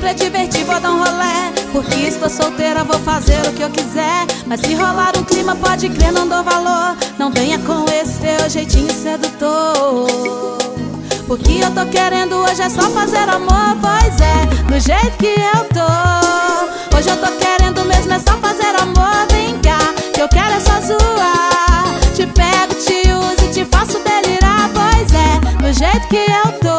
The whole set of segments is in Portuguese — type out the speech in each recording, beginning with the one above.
pra divertir, vou dar um rolé. Porque estou solteira, vou fazer o que eu quiser. Mas se rolar um clima, pode crer, não dou valor. Não venha com esse teu jeitinho sedutor. O que eu tô querendo hoje é só fazer amor. Pois é, do jeito que eu tô. Hoje eu tô querendo mesmo é só fazer amor. Vem cá, que eu quero é só zoar. Te pego, te uso e te faço delirar. Pois é, do jeito que eu tô.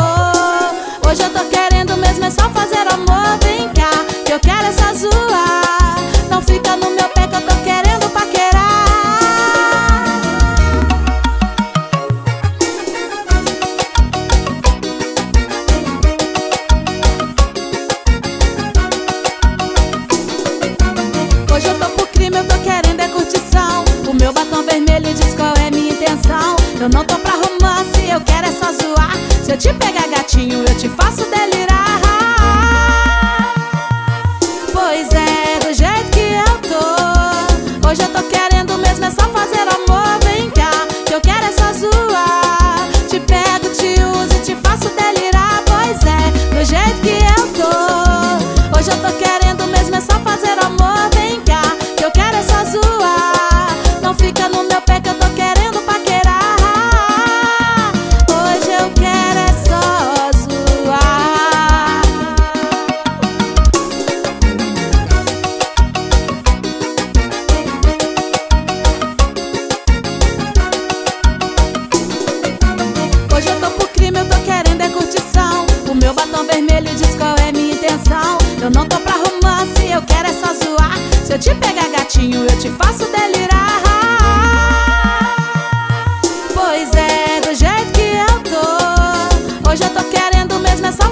Hoje eu tô querendo mesmo é só fazer amor. Vem cá, que eu quero é só zoar. Não fica no meu pé que eu tô querendo paquerar. Hoje eu tô pro crime, eu tô querendo é curtição. O meu batom vermelho diz qual é minha intenção. Eu não tô pra romance, eu quero é só zoar. Se eu te pegar gatinho, eu te faço delirar. Pois é, do jeito que eu tô. Hoje eu tô querendo mesmo é só fazer amor. Vem cá, que eu quero é só zoar. Te pego, te uso e te faço delirar. Pois é, do jeito que eu tô. Hoje eu tô querendo mesmo é só fazer amor. Vem cá, que eu quero é só zoar. Não fica no meu pé que eu tô querendo paquerar. Hoje eu quero é só zoar. Hoje eu tô pro crime, eu tô querendo é curtição. O meu batom vermelho diz qual é minha intenção. Eu não tô pra romance, eu quero é só zoar. Se eu te pegar gatinho, eu te faço delirar. Pois é, do jeito que eu tô. Hoje eu tô querendo mesmo é só